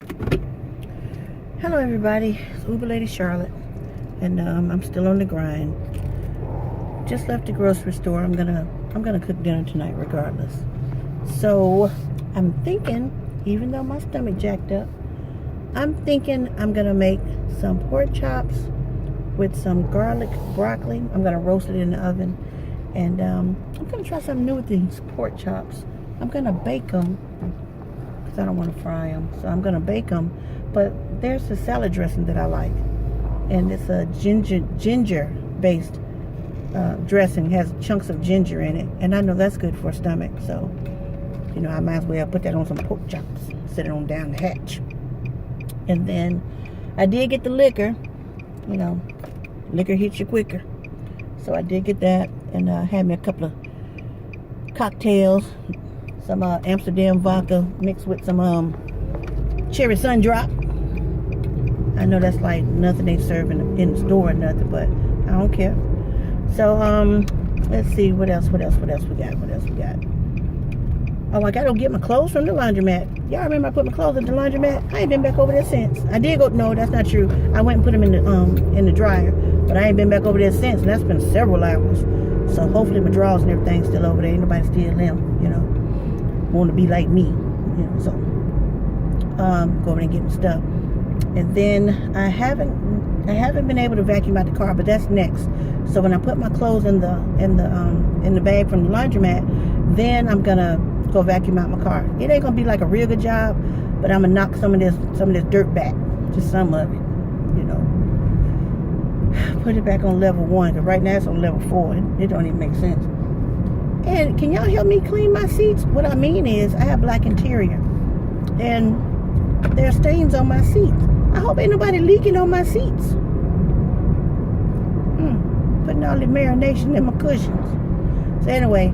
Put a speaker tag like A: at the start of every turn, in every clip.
A: Hello everybody, it's Uber Lady Charlotte, and I'm still on the grind. Just left the grocery store. I'm gonna cook dinner tonight regardless. So I'm thinking, even though my stomach jacked up, I'm thinking I'm gonna make some pork chops with some garlic broccoli. I'm gonna roast it in the oven, and I'm gonna try something new with these pork chops. I'm gonna bake them because I don't want to fry them. So I'm gonna bake them. But there's a salad dressing that I like, and it's a ginger-based dressing. It has chunks of ginger in it, and I know that's good for a stomach. So, I might as well put that on some pork chops, sit it on down the hatch. And then I did get the liquor. Liquor hits you quicker. So I did get that, and had me a couple of cocktails, some Amsterdam vodka mixed with some cherry sun drop. I know that's like nothing they serve in the store or nothing, but I don't care. So let's see what else we got. Oh, I gotta go get my clothes from the laundromat. Y'all remember I put my clothes in the laundromat? I ain't been back over there since. I did go. No, that's not true. I went and put them in the dryer, but I ain't been back over there since, and that's been several hours. So hopefully my drawers and everything's still over there. Ain't nobody steal them. Want to be like me, So go over there and get my stuff. And then I haven't been able to vacuum out the car, but that's next. So when I put my clothes in the bag from the laundromat, then I'm gonna go vacuum out my car. It ain't gonna be like a real good job, but I'm gonna knock some of this dirt back, just some of it, Put it back on level 1, because right now it's on level 4. It don't even make sense. And can y'all help me clean my seats? What I mean is, I have black interior, and there are stains on my seats. I hope ain't nobody leaking on my seats. Putting all the marination in my cushions. So anyway,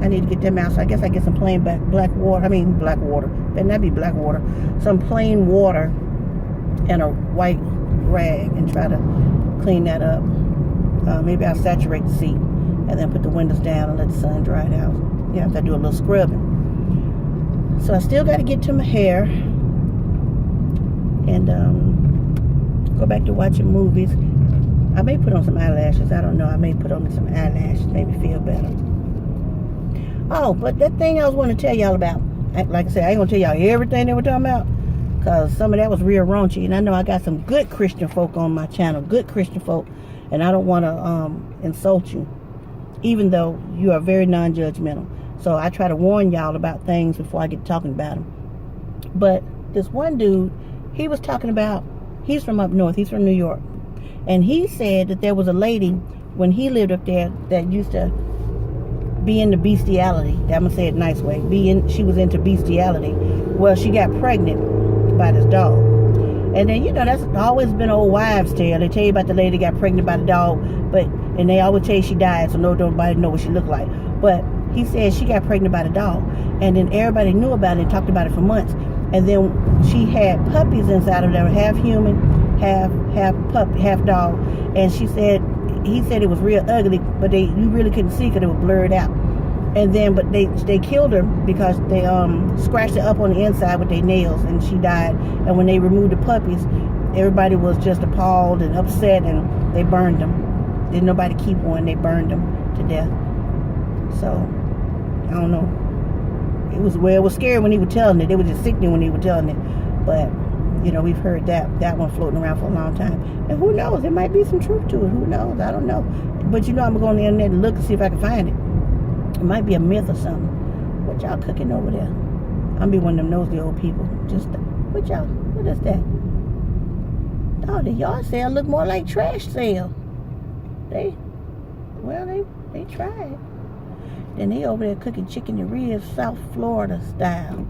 A: I need to get them out. So I guess I get some plain black water. Better not be black water. Some plain water and a white rag and try to clean that up. Maybe I'll saturate the seat and then put the windows down and let the sun dry it out. I have to do a little scrubbing. So I still got to get to my hair and go back to watching movies. I may put on some eyelashes. I don't know. I may put on some eyelashes. Make me feel better. Oh, but that thing I was wanting to tell y'all about. Like I said, I ain't going to tell y'all everything they were talking about, because some of that was real raunchy. And I know I got some good Christian folk on my channel. Good Christian folk. And I don't want to insult you, even though you are very non-judgmental. So I try to warn y'all about things before I get talking about them. But this one dude, he was talking about, he's from up north, he's from New York, and he said that there was a lady when he lived up there that used to be into bestiality. I'm gonna say it a nice way. She was into bestiality. Well, she got pregnant by this dog, and then that's always been old wives' tale. They tell you about the lady that got pregnant by the dog, and they always tell you she died, so nobody know what she looked like. But he said she got pregnant by the dog, and then everybody knew about it and talked about it for months. And then she had puppies inside of them, half human, half puppy, half dog. And he said it was real ugly, but you really couldn't see because it was blurred out. And then, but they killed her because they scratched her up on the inside with their nails, and she died. And when they removed the puppies, everybody was just appalled and upset, and they burned them. Didn't nobody keep one? They burned them to death. So I don't know. It was scary when he was telling it. It was just sickening when he was telling it. But, we've heard that one floating around for a long time. And who knows? There might be some truth to it. Who knows? I don't know. But I'm going to go on the internet and look and see if I can find it. It might be a myth or something. What y'all cooking over there? I'll be one of them nosy old people. What is that? Oh, the yard sale look more like trash sale. They tried. Then they over there cooking chicken and ribs, South Florida style.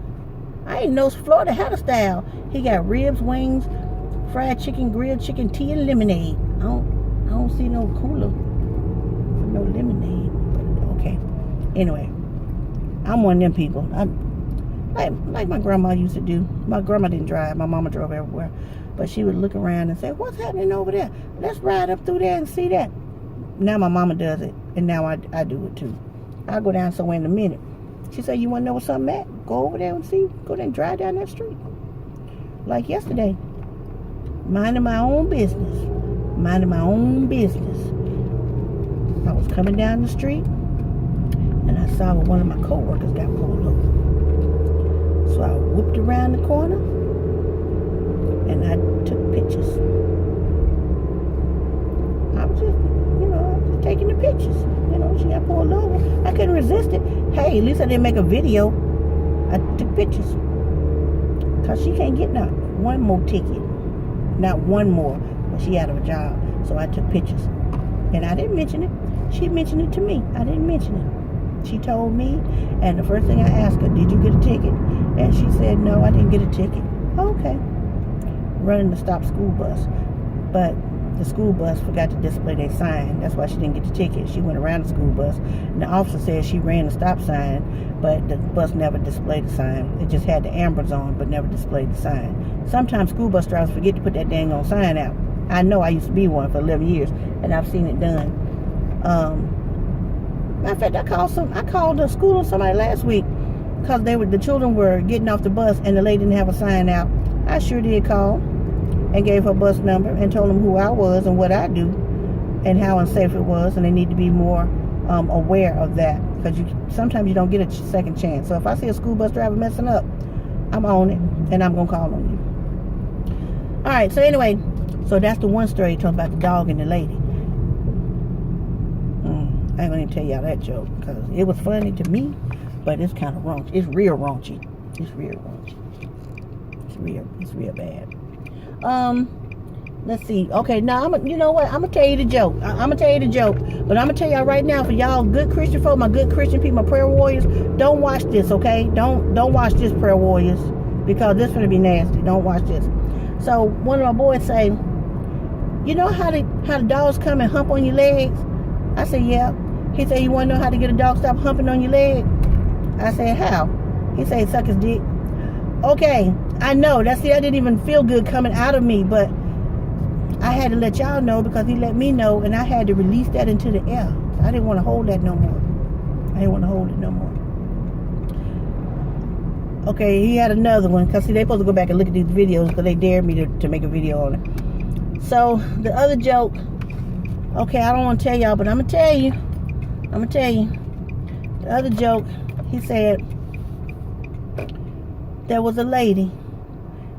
A: I didn't know Florida had a style. He got ribs, wings, fried chicken, grilled chicken, tea, and lemonade. I don't see no cooler for no lemonade. But okay. Anyway, I'm one of them people. Like my grandma used to do. My grandma didn't drive. My mama drove everywhere. But she would look around and say, "What's happening over there? Let's ride up through there and see that." Now my mama does it, and now I do it too. I'll go down somewhere in a minute. She said, "You want to know where something at? Go over there and see. Go there and drive down that street." like yesterday. Minding my own business. Minding my own business. I was coming down the street and I saw where one of my coworkers got pulled over. So I whipped around the corner and I took pictures. I was just taking the pictures. She got pulled over. I couldn't resist it. Hey, at least I didn't make a video. I took pictures. Because she can't get not one more ticket. Not one more when she out of a job. So I took pictures. And I didn't mention it. She mentioned it to me. I didn't mention it. She told me. And the first thing I asked her, did you get a ticket? And she said, no, I didn't get a ticket. Okay. Running the stop school bus. But the school bus forgot to display their sign. That's why she didn't get the ticket. She went around the school bus. And the officer said she ran the stop sign. But the bus never displayed the sign. It just had the ambers on, but never displayed the sign. Sometimes school bus drivers forget to put that dang on sign out. I know I used to be one for 11 years, and I've seen it done. Matter of fact, I called the school on somebody last week because the children were getting off the bus and the lady didn't have a sign out. I sure did call and gave her bus number and told them who I was and what I do and how unsafe it was, and they need to be more aware of that, because sometimes you don't get a second chance. So if I see a school bus driver messing up, I'm on it and I'm gonna call on you. All right, so anyway, so that's the one story talking about the dog and the lady. I ain't gonna even tell y'all that joke because it was funny to me, but it's kind of raunchy. It's real raunchy. It's real raunchy. It's real bad. Let's see. Okay, now you know what? I'm gonna tell you the joke. I'm gonna tell you the joke, but I'm gonna tell y'all right now, for y'all good Christian folk, my good Christian people, my prayer warriors, don't watch this, okay? Don't watch this, prayer warriors, because this is gonna be nasty. Don't watch this. So one of my boys say, you know how the dogs come and hump on your legs? I said, yeah. He said, you want to know how to get a dog stop humping on your leg? I said, how? He said, suck his dick. Okay, I know. That didn't even feel good coming out of me, but I had to let y'all know because he let me know, and I had to release that into the air. I didn't want to hold that no more. I didn't want to hold it no more. Okay, he had another one, because see, they supposed to go back and look at these videos because they dared me to make a video on it. So, the other joke, okay, I don't want to tell y'all, but I'm going to tell you. The other joke, he said, there was a lady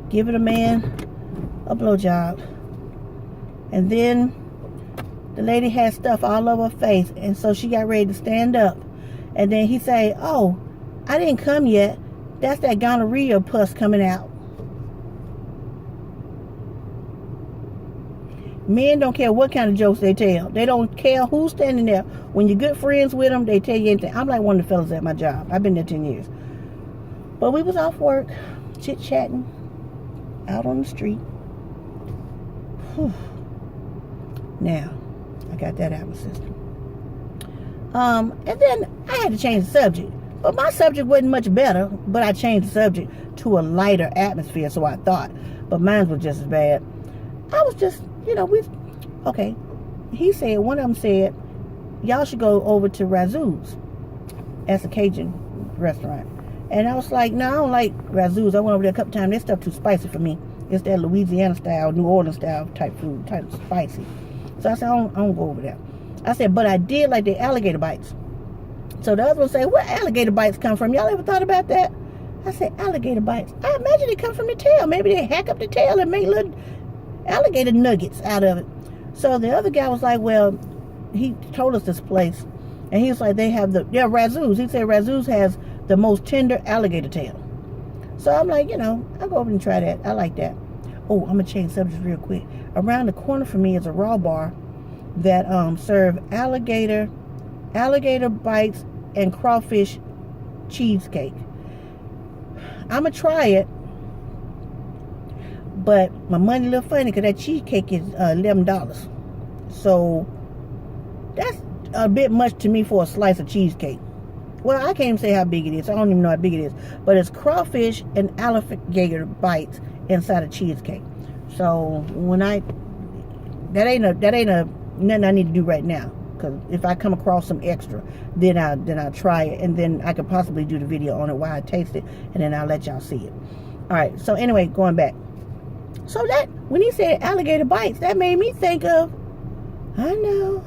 A: giving a man a blowjob. And then the lady had stuff all over her face. And so she got ready to stand up. And then he said, oh, I didn't come yet. That's that gonorrhea pus coming out. Men don't care what kind of jokes they tell. They don't care who's standing there. When you're good friends with them, they tell you anything. I'm like one of the fellas at my job. I've been there 10 years. But we was off work, chit-chatting, out on the street. Whew. Now, I got that out of my system. And then I had to change the subject. But my subject wasn't much better, but I changed the subject to a lighter atmosphere, so I thought. But mine was just as bad. I was just, okay. He said, one of them said, y'all should go over to Yazoo's. That's a Cajun restaurant. And I was like, no, I don't like Yazoo's. I went over there a couple times. That stuff too spicy for me. It's that Louisiana style, New Orleans style type food, type spicy. So I said, I don't go over there. I said, but I did like the alligator bites. So the other one said, where alligator bites come from? Y'all ever thought about that? I said, alligator bites. I imagine they come from the tail. Maybe they hack up the tail and make little alligator nuggets out of it. So the other guy was like, well, he told us this place. And he was like, they're Yazoo's. He said Yazoo's has the most tender alligator tail. So I'm like, I'll go over and try that. I like that. Oh, I'm going to change subjects real quick. Around the corner from me is a raw bar that serve alligator bites and crawfish cheesecake. I'm going to try it. But my money a little funny because that cheesecake is $11. So that's a bit much to me for a slice of cheesecake. Well, I can't even say how big it is. I don't even know how big it is. But it's crawfish and alligator bites inside a cheesecake. So when that ain't nothing I need to do right now. Because if I come across some extra, then I'll try it, and then I could possibly do the video on it while I taste it, and then I'll let y'all see it. All right. So anyway, going back. So that, when he said alligator bites, that made me think of, I know,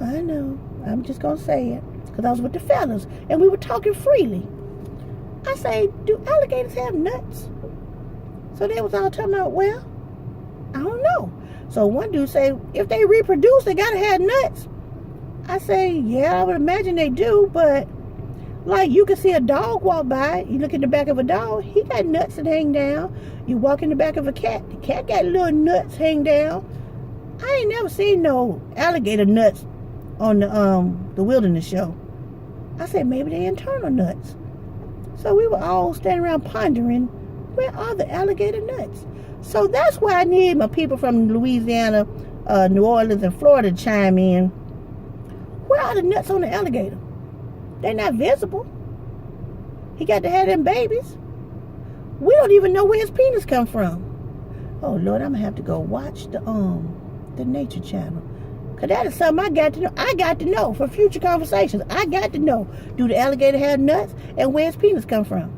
A: I'm just going to say it, because I was with the fellas, and we were talking freely. I say, do alligators have nuts? So they was all talking about, well, I don't know. So one dude say, if they reproduce, they got to have nuts. I say, yeah, I would imagine they do, but like you can see a dog walk by, you look in the back of a dog, he got nuts that hang down. You walk in the back of a cat, the cat got little nuts hang down. I ain't never seen no alligator nuts on the wilderness show. I said, maybe they internal nuts. So we were all standing around pondering, where are the alligator nuts? So that's why I need my people from Louisiana, New Orleans, and Florida to chime in. Where are the nuts on the alligator? They're not visible. He got to have them babies. We don't even know where his penis come from. Oh Lord, I'm gonna have to go watch the Nature Channel, cause that is something I got to know. I got to know for future conversations. I got to know, do the alligator have nuts, and where his penis come from?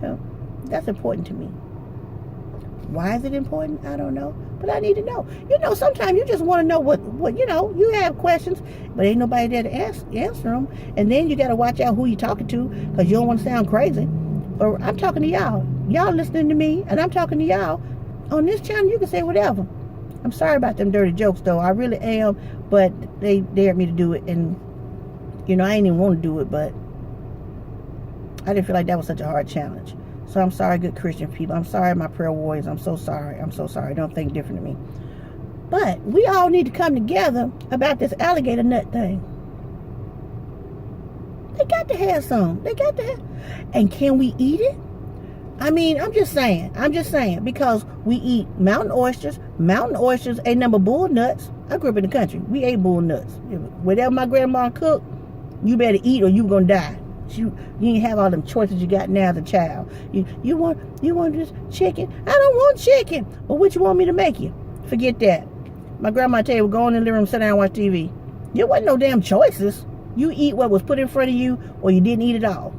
A: So that's important to me. Why is it important? I don't know, but I need to know. You know, sometimes you just want to know what you know. You have questions, but ain't nobody there to answer them. And then you got to watch out who you talking to, because you don't want to sound crazy. But I'm talking to y'all. Y'all listening to me, and I'm talking to y'all. On this channel, you can say whatever. I'm sorry about them dirty jokes, though. I really am, but they dared me to do it, and you know, I ain't even want to do it, but I didn't feel like that was such a hard challenge. So I'm sorry, good Christian people. I'm sorry, my prayer warriors. I'm so sorry. I'm so sorry. Don't think different of me. But we all need to come together about this alligator nut thing. They got to have some. They got to have. And can we eat it? I mean, I'm just saying, because we eat mountain oysters. Mountain oysters ain't number bull nuts. I grew up in the country. We ate bull nuts. Whatever my grandma cooked, you better eat or you gonna die. You ain't have all them choices you got now as a child. You want this chicken? I don't want chicken. Well, what you want me to make you? Forget that. My grandma tell you, go in the living room, sit down and watch TV. There wasn't no damn choices. You eat what was put in front of you, or you didn't eat it all.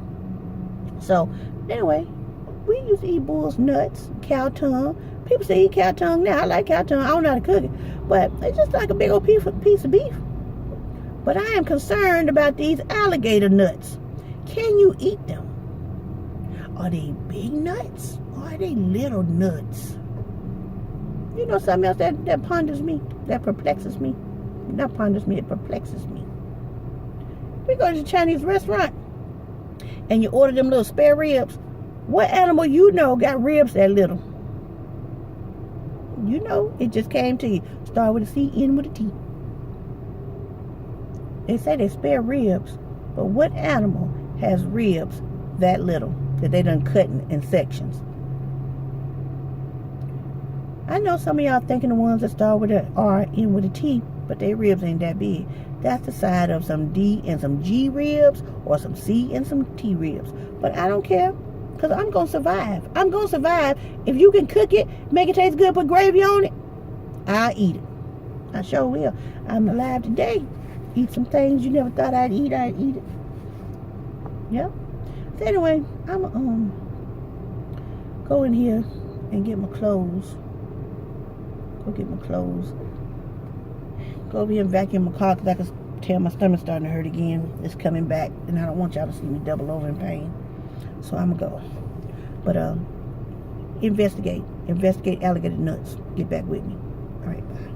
A: So, anyway, we used to eat bull's nuts, cow tongue. People say eat cow tongue now. I like cow tongue. I don't know how to cook it. But it's just like a big old piece of beef. But I am concerned about these alligator nuts. Can you eat them? Are they big nuts, or are they little nuts? You know something else that ponders me, that perplexes me? Not ponders me, it perplexes me. We go to the Chinese restaurant, and you order them little spare ribs. What animal you know got ribs that little? You know, it just came to you. Start with a C, end with a T. They say they spare ribs, but what animal has ribs that little that they done cut in sections? I know some of y'all thinking the ones that start with an R, end with a T, but their ribs ain't that big. That's the side of some D and some G ribs, or some C and some T ribs. But I don't care, because I'm going to survive. I'm going to survive. If you can cook it, make it taste good, put gravy on it, I'll eat it. I sure will. I'm alive today. Eat some things you never thought I'd eat it. Yeah. So anyway, I'm go in here and get my clothes. Go get my clothes. Go over here and vacuum my car, because I can tell my stomach's starting to hurt again. It's coming back, and I don't want y'all to see me double over in pain. So I'm gonna go. But investigate alligator nuts. Get back with me. All right, bye.